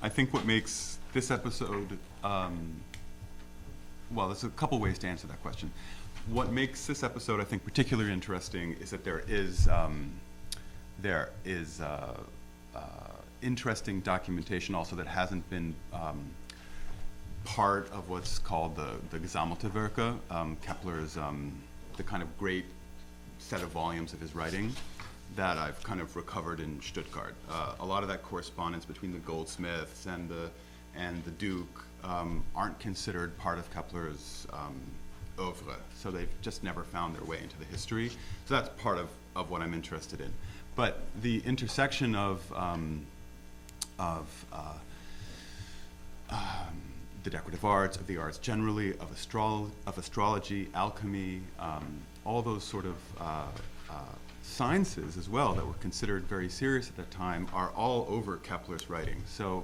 I think what makes this episode, well, there's a couple ways to answer that question. What makes this episode, I think, particularly interesting is that there is interesting documentation also that hasn't been part of what's called the Gesammelte Kepler's the kind of great set of volumes of his writing that I've kind of recovered in Stuttgart. A lot of that correspondence between the goldsmiths and the Duke aren't considered part of Kepler's oeuvre, so they've just never found their way into the history. So that's part of what I'm interested in. But the intersection of the decorative arts, of the arts generally, of astrology, alchemy, all those sort of sciences as well that were considered very serious at that time are all over Kepler's writing. So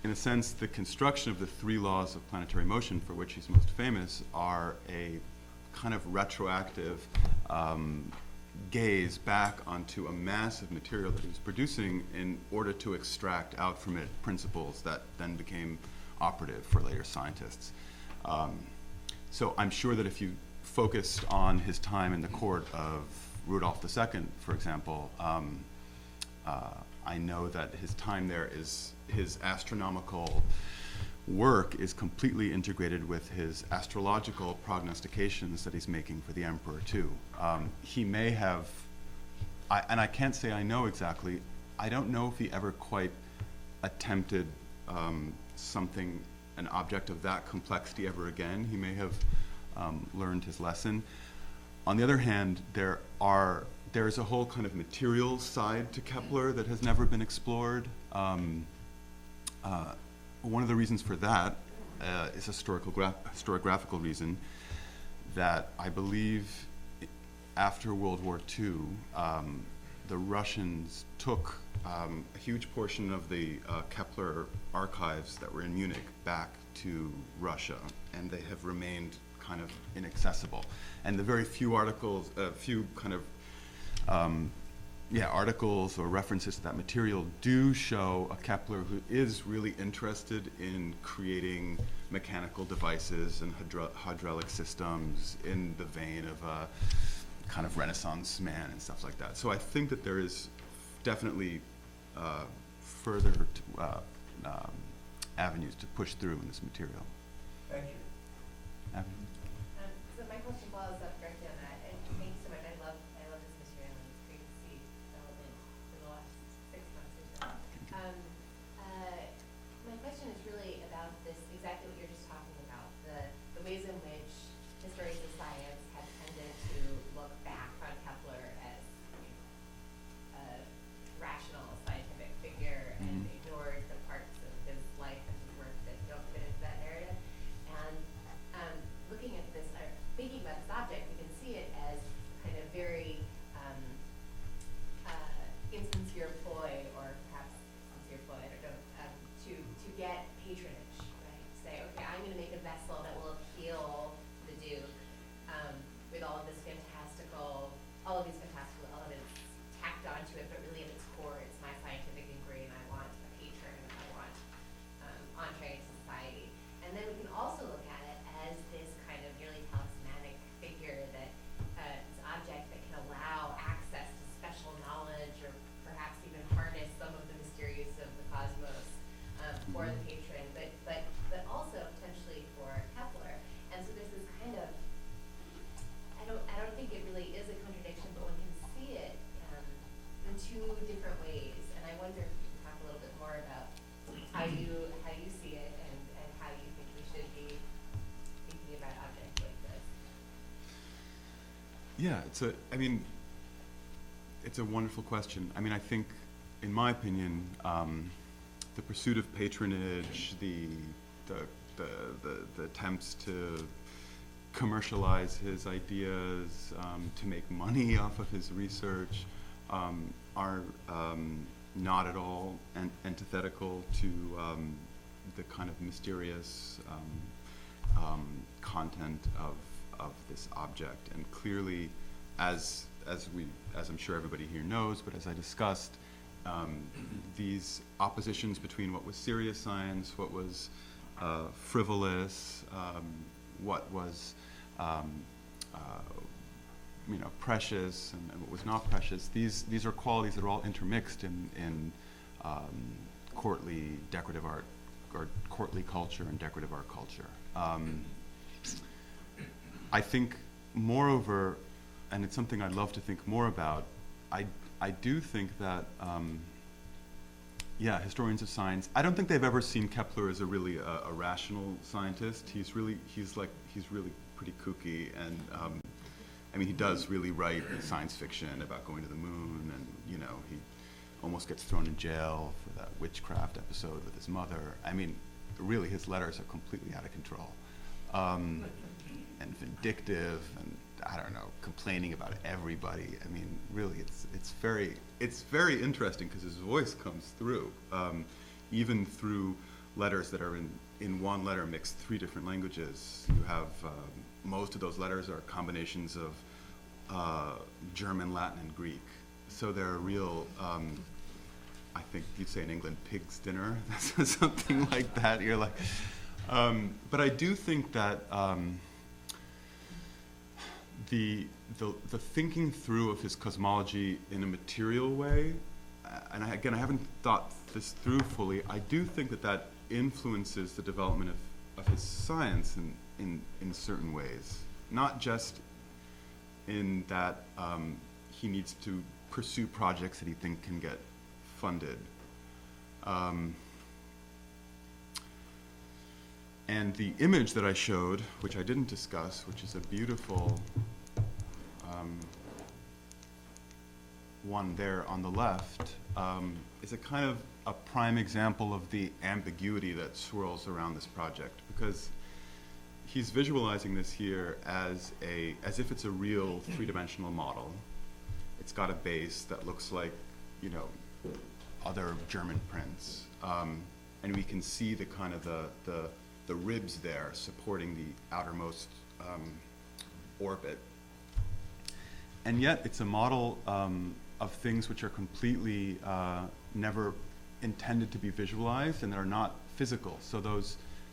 in a sense, the construction of the 3 laws of planetary motion, for which he's most famous, are a kind of retroactive gaze back onto a massive material that he was producing in order to extract out from it principles that then became operative for later scientists. So I'm sure that if you focused on his time in the court of Rudolf II, for example, I know that his time there is his astronomical work is completely integrated with his astrological prognostications that he's making for the emperor too. He may have, and I can't say I know exactly, I don't know if he ever quite attempted something, an object of that complexity ever again. He may have learned his lesson. On the other hand, there's a whole kind of material side to Kepler that has never been explored. One of the reasons for that is historiographical reason, that I believe after World War II, the Russians took a huge portion of the Kepler archives that were in Munich back to Russia, and they have remained kind of inaccessible. And the very few articles, articles or references to that material do show a Kepler who is really interested in creating mechanical devices and hydraulic systems in the vein of a kind of Renaissance man and stuff like that. So I think that there is definitely further avenues to push through in this material. Thank you. So my question follows up directly on that, and thanks so much. I love this material, and it's great to see development for the last 6 months or so. My question is really about this, exactly what you're just talking about, the ways in which historians of science have tended to look back on Kepler as a rational scientific figure and ignored the parts of his life and his work that don't fit into that narrative. And looking at this, or thinking about this object, we can see it as kind of very insincere ploy, or perhaps sincere ploy, I don't know, to get patronage, right? Say, okay, I'm going to make a vessel that will appeal to the Duke with all of these fantastical elements tacked onto it, but really at its core, it's my scientific inquiry, and I want a patron, and I want entree into society. And then we can also look at it as this kind of nearly talismanic figure, that this object that can allow access to special knowledge, or perhaps even harness some of the mysteries of the cosmos for the patron, but also potentially for Kepler. And so there's this kind of, I don't think it really is a contradiction, but one can see it in two different ways. And I wonder if you can talk a little bit more about how you see it, and how you think we should be thinking about objects like this. Yeah, it's a wonderful question. I mean, I think, in my opinion, the pursuit of patronage, the attempts to commercialize his ideas, to make money off of his research, are not at all antithetical to the kind of mysterious content of this object. And clearly, as I'm sure everybody here knows, but as I discussed, these oppositions between what was serious science, what was frivolous, what was precious, and what was not precious. These are qualities that are all intermixed in courtly decorative art, or courtly culture and decorative art culture. I think, moreover, and it's something I'd love to think more about, I do think that historians of science, I don't think they've ever seen Kepler as a really a rational scientist. He's really pretty kooky, and he does really write science fiction about going to the moon, and he almost gets thrown in jail for that witchcraft episode with his mother. Really, his letters are completely out of control, and vindictive, and I don't know, complaining about everybody. Really, it's very interesting, because his voice comes through, even through letters that are in one letter mixed 3 different languages. You have most of those letters are combinations of German, Latin, and Greek. So they're a real, I think you'd say in England, pig's dinner, something like that. You're like, but I do think that the thinking through of his cosmology in a material way, and I haven't thought this through fully. I do think that influences the development of his science in certain ways. Not just in that he needs to pursue projects that he thinks can get funded. And the image that I showed, which I didn't discuss, which is a beautiful one there on the left, is a kind of a prime example of the ambiguity that swirls around this project, because he's visualizing this here as if it's a real three-dimensional model. It's got a base that looks like, you know, other German prints, and we can see the kind of the ribs there supporting the outermost orbit. And yet it's a model of things which are completely never intended to be visualized and that are not physical. So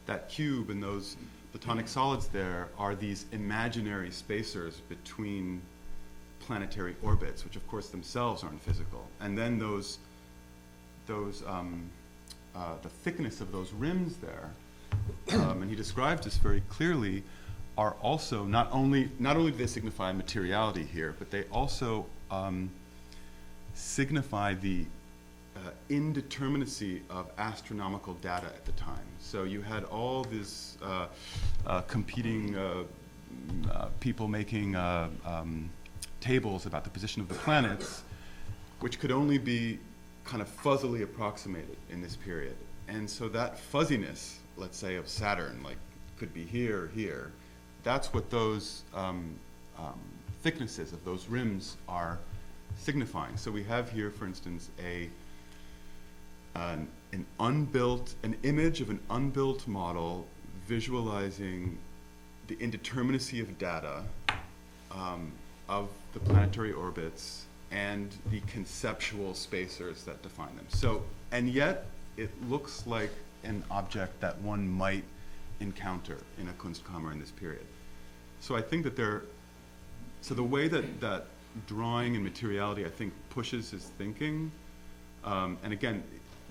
that cube and those platonic solids there are these imaginary spacers between planetary orbits, which of course themselves aren't physical. And then the thickness of those rims there, and he describes this very clearly, are also not only do they signify materiality here, but they also signify the indeterminacy of astronomical data at the time. So you had all this competing people making tables about the position of the planets, which could only be kind of fuzzily approximated in this period. And so that fuzziness, let's say, of Saturn, like could be here or here, that's what those thicknesses of those rims are signifying. So we have here, for instance, an image of an unbuilt model visualizing the indeterminacy of data of the planetary orbits and the conceptual spacers that define them. So, and yet it looks like an object that one might encounter in a Kunstkammer in this period. So I think that so the way that drawing and materiality, I think, pushes his thinking, and again,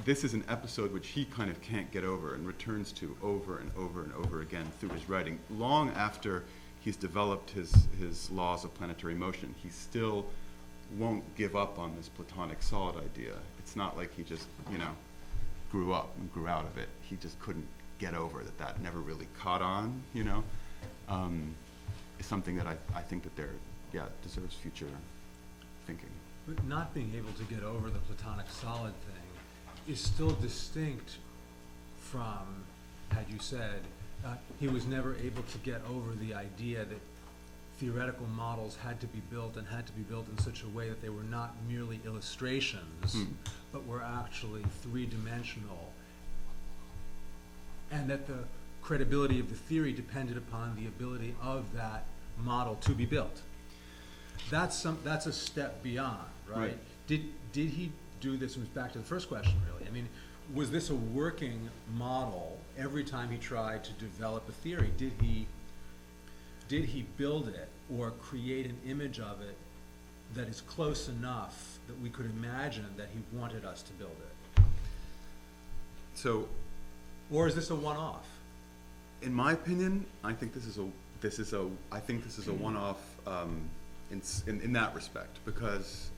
this is an episode which he kind of can't get over and returns to over and over and over again through his writing. Long after he's developed his laws of planetary motion, he still won't give up on this platonic solid idea. It's not like he just, grew up and grew out of it. He just couldn't get over that never really caught on, is something that I think that deserves future thinking. But not being able to get over the platonic solid thing is still distinct from, had you said, he was never able to get over the idea that theoretical models had to be built and had to be built in such a way that they were not merely illustrations, but were actually three-dimensional, and that the credibility of the theory depended upon the ability of that model to be built. That's a step beyond, right? Did he do this? It was back to the first question, really. I mean, was this a working model every time he tried to develop a theory? Did he build it or create an image of it that is close enough that we could imagine that he wanted us to build it? So, or is this a one-off? In my opinion, I think this is a one-off in that respect, because,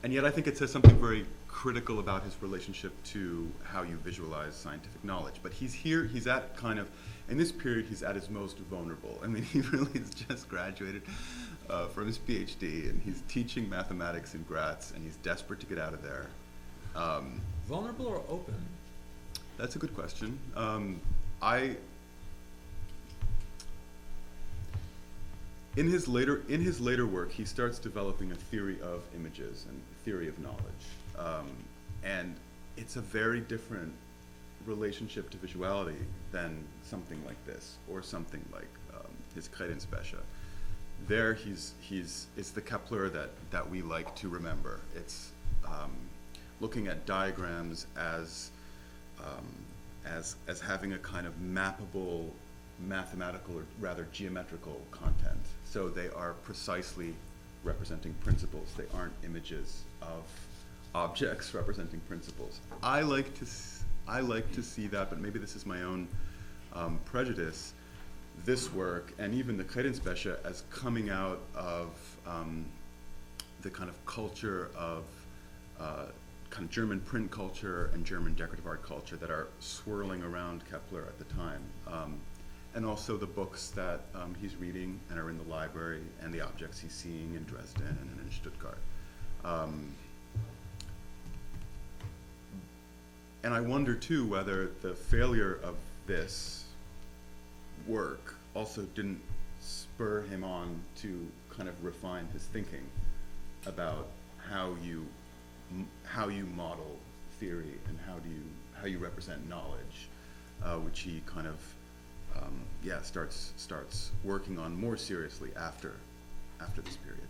and yet I think it says something very critical about his relationship to how you visualize scientific knowledge. But he's at kind of, in this period, he's at his most vulnerable. I mean, he really has just graduated from his PhD, and he's teaching mathematics in Graz, and he's desperate to get out of there. Vulnerable or open? That's a good question. In his later work, he starts developing a theory of images and theory of knowledge, and it's a very different relationship to visuality than something like this or something like his Cadence Betcha. There, it's the Kepler that we like to remember. It's looking at diagrams as having a kind of mappable mathematical or rather geometrical content. So they are precisely representing principles. They aren't images of objects representing principles. I like I like to see that, but maybe this is my own prejudice, this work, and even the Cadence Betcha, as coming out of the kind of culture of kind of German print culture and German decorative art culture that are swirling around Kepler at the time. And also the books that he's reading and are in the library, and the objects he's seeing in Dresden and in Stuttgart. And I wonder too whether the failure of this work also didn't spur him on to kind of refine his thinking about how you model theory and how you represent knowledge, which he kind of starts working on more seriously after this period.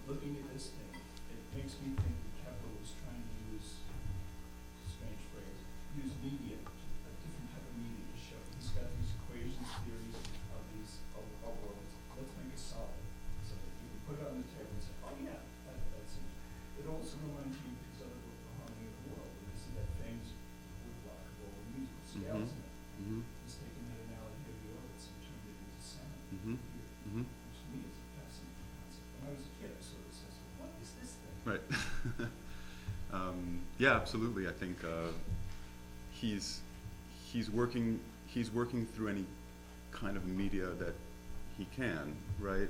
Looking at this thing, it makes me think that Kepler was trying to use, strange phrase, use media, a different type of media to show. He's got these equations, theories of these of worlds. Let's make it solid, so that you can put it on the table and say, oh yeah, that's it. It also reminds me of his other book, The Harmony of the World, where you see that famous woodblock of all the musical scales in it. He's taken that analogy of the orbits and turned it into sound here, which to me is a fascinating concept. When I was a kid, I saw this, I said, what is this thing? Right. Yeah, absolutely. I think he's working through any kind of media that he can, right,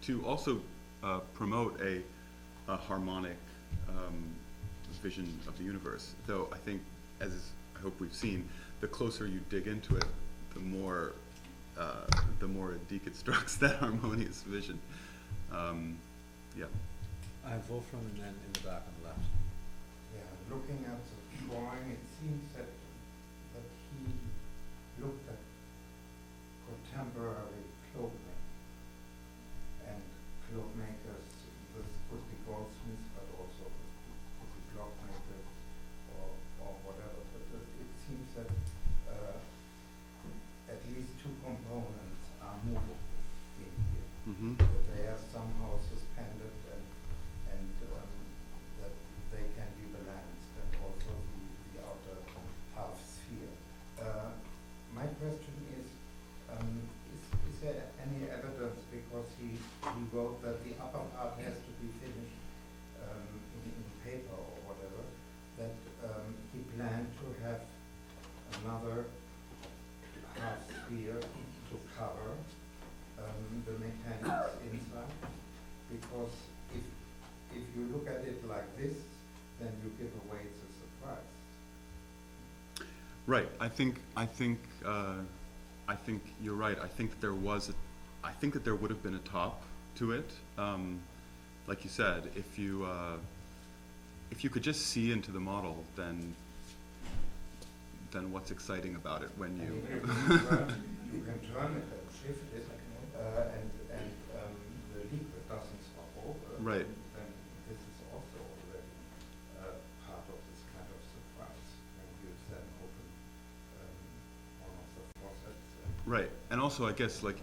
to also promote a harmonic vision of the universe. Though I think, as I hope we've seen, the closer you dig into it, the more it deconstructs that harmonious vision. Yeah. I have Wolfram and then in the back on the left. Yeah, looking at the drawing, it seems that he looked at contemporary clothing and cloth makers. This could be goldsmiths, but also could be clockmakers or whatever. But it seems that at least two components are movable in here. That they are somehow suspended and that they can be balanced, and also the outer half sphere. My question is there any evidence, because he wrote that the upper part has to be finished in paper or whatever, that he planned to have another half sphere to cover the mechanics inside? Because if you look at it like this, then you give away the surprise. Right. I think you're right. I think that there would have been a top to it. Like you said, if you could just see into the model, then what's exciting about it when you You can turn it and shift it, and the liquid doesn't stop over. Right. Then this is also already part of this kind of surprise when you then open one of the faucets. Right, and also I guess like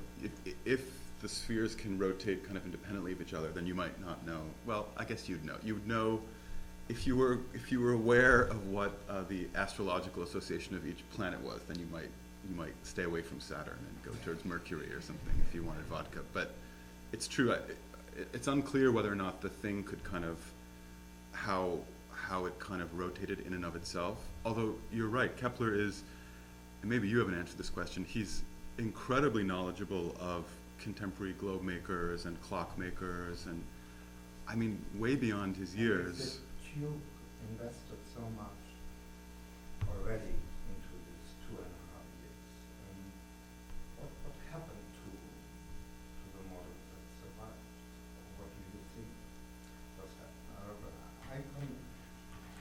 if the spheres can rotate kind of independently of each other, then you might not know. Well, I guess you'd know. You would know if you were aware of what the astrological association of each planet was. Then you might stay away from Saturn and go towards Mercury or something if you wanted vodka. But it's true. It's unclear whether or not the thing could kind of how it kind of rotated in and of itself. Although you're right, Kepler is, and maybe you haven't answered this question, he's incredibly knowledgeable of contemporary globe makers and clock makers, and I mean, way beyond his years. You invested so much already into these 2.5 years. What happened to the model that survived? What do you think does happen?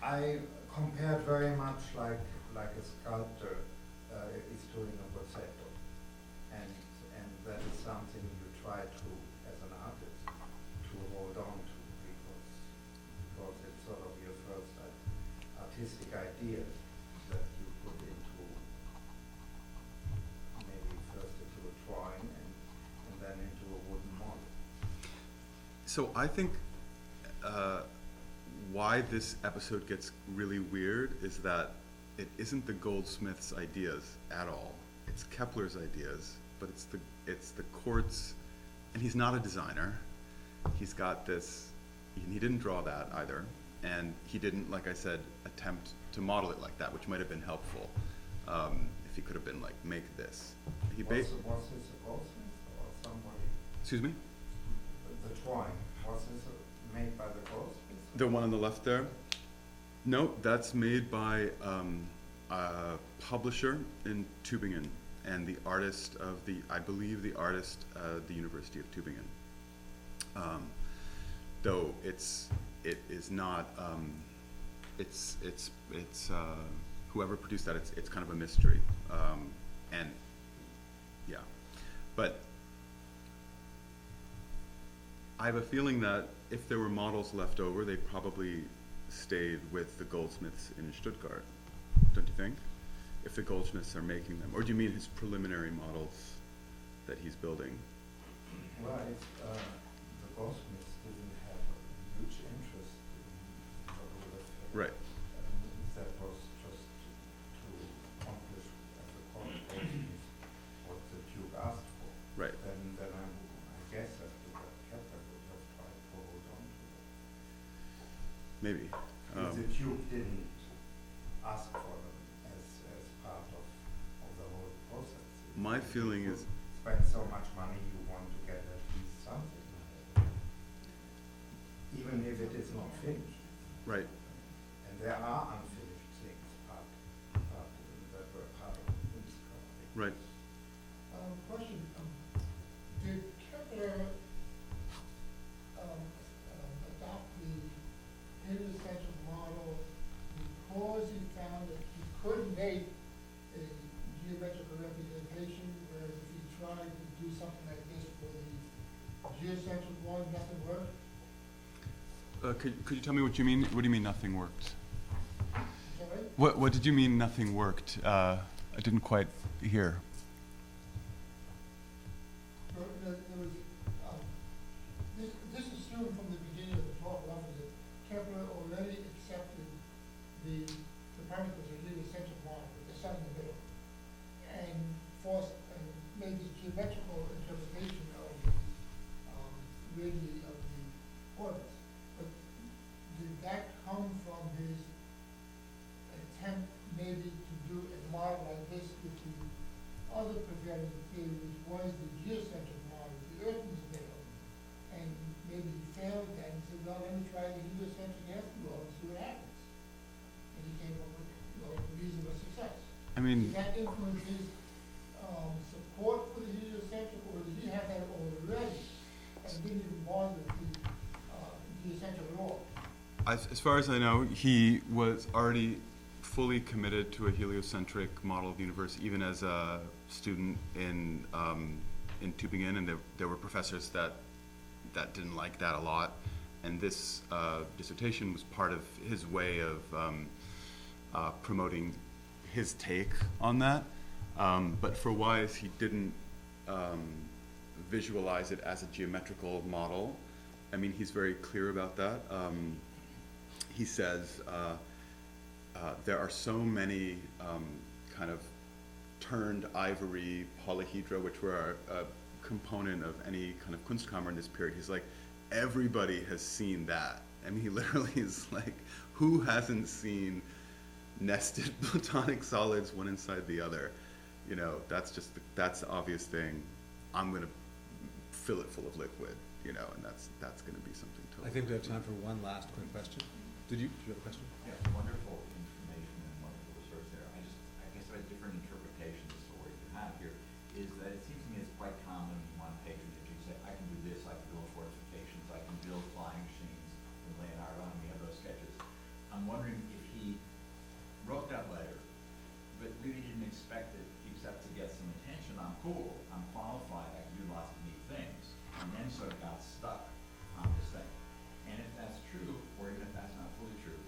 I compared very much like a sculptor is doing a bozzetto, and that is something you try to, as an artist, to hold on to, because it's sort of your first artistic idea that you put into, maybe first into a drawing and then into a wooden model. So I think why this episode gets really weird is that it isn't the goldsmith's ideas at all. It's Kepler's ideas, but it's the quartz, and he's not a designer. He's got this, and he didn't draw that either, and he didn't, like I said, attempt to model it like that, which might have been helpful. If he could have been like, make this. He Was this a goldsmith or somebody? Excuse me? The drawing, was this made by the goldsmith? The one on the left there? No, that's made by a publisher in Tübingen and the artist of I believe the artist at the University of Tübingen. Though it is not, it's whoever produced that, it's kind of a mystery. And yeah, but I have a feeling that if there were models left over, they probably stayed with the goldsmiths in Stuttgart, don't you think? If the goldsmiths are making them, or do you mean his preliminary models that he's building? Well, the goldsmiths didn't have a huge interest in Right. that was just to accomplish as a goldsmith what the Duke asked for. Right. Then I guess that Kepler would have tried to hold on to it. Maybe. If the Duke didn't ask for them as part of the whole process. My feeling is, Spend so much money, you want to get at least something. Even if it is not finished. right, And there are unfinished things that were part of the discovery. right. Question, did Kepler adopt the heliocentric model because he found that he could make a geometrical representation, whereas if he tried to do something like this for the geocentric one, nothing worked? Could you tell me what you mean? What do you mean nothing worked? Is that right? What did you mean nothing worked? I didn't quite hear. There was, this assumed from the beginning of the talk level that Kepler already accepted the particles of heliocentric model with the sun in the middle, and made the geometrical interpretation of the radii of the orbits. But did that come from his attempt maybe to do a model like this with the other prevailing theory, which was the geocentric model, the Earth in the middle, and maybe he failed that and said, well, let me try the heliocentric after all and see what happens. And he came up with, reasonable success. I mean, Did that influence his support for the heliocentric, or did he have that already and didn't even bother with the heliocentric at all? as far as I know, he was already fully committed to a heliocentric model of the universe, even as a student in Tübingen, and there were professors that didn't like that a lot, and this dissertation was part of his way of promoting his take on that. But for Wise, he didn't visualize it as a geometrical model. I mean, he's very clear about that. He says there are so many kind of turned ivory polyhedra, which were a component of any kind of Kunstkammer in this period. He's like, everybody has seen that. I mean, he literally is like, who hasn't seen nested platonic solids one inside the other? You know, that's the obvious thing. I'm gonna fill it full of liquid, you know, and that's gonna be something totally. I think we have time for one last quick question. Did you have a question? Yeah, wonderful information and wonderful research there. I guess I have different interpretations of what you have here, is that it seems to me it's quite common on patronage. You say, I can do this, I can build fortifications, I can build flying machines from Leonardo, and we have those sketches. I'm wondering if he wrote that letter, but really didn't expect it except to get some attention. I'm cool, I'm qualified, I can do lots of neat things, and then sort of got stuck on this thing. And if that's true, or even if that's not fully true,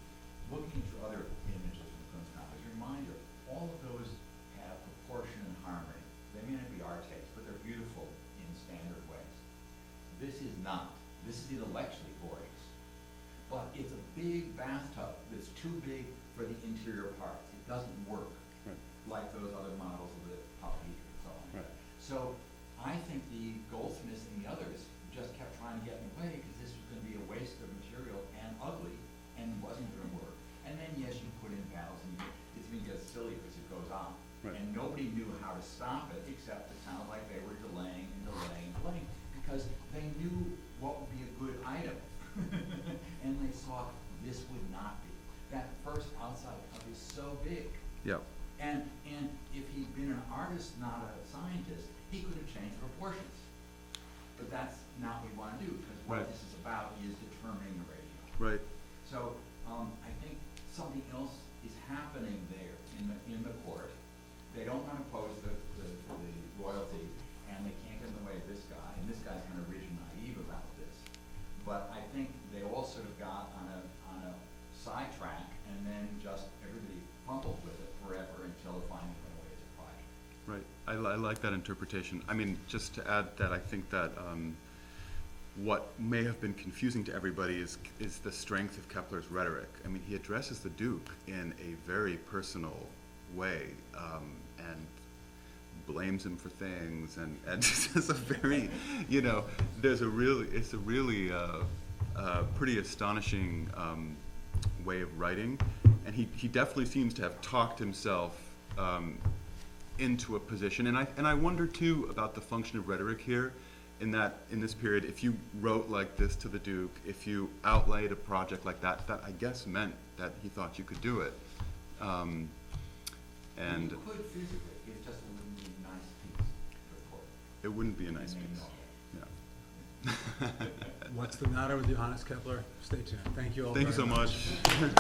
looking through other images from Kunstkammer is a reminder, all of those have proportion and harmony. They may not be our taste, but they're beautiful in standard ways. This is not. This is intellectually gorgeous, but it's a big bathtub that's too big for the interior parts. It doesn't work Right. like those other models of the polyhedron and so on. Right. So I think the goldsmiths and the others just kept trying to get in the way because this was going to be a waste of material and ugly and wasn't going to work. And then, yes, you put in valves and it's going to get sillier as it goes on. Right. And nobody knew how to stop it except it sounded like they were delaying and delaying and delaying because they knew what would be a good item. And they saw this would not be. That first outside cup is so big. Yeah. And if he'd been an artist, not a scientist, he could have changed proportions. But that's not what we want to do, because what Right. this is about is determining the ratio. Right. So I think something else is happening there in the court. They don't want to oppose the royalty, and they can't get in the way of this guy, and this guy's kind of rigid and naive about this. But I think they all sort of got on a sidetrack, and then just everybody fumbled with it forever until it finally went away as a project. Right. I like that interpretation. I mean, just to add that, I think that what may have been confusing to everybody is the strength of Kepler's rhetoric. I mean, he addresses the Duke in a very personal way, and blames him for things, and just has a very, it's a really pretty astonishing way of writing, and he definitely seems to have talked himself into a position, and I wonder too about the function of rhetoric here, in this period, if you wrote like this to the Duke, if you outlaid a project like that I guess meant that he thought you could do it, and You could physically, it just wouldn't be a nice piece to report. it wouldn't be a nice And they piece. know it. Yeah. What's the matter with Johannes Kepler? Stay tuned. Thank you all Thank you very so much. much.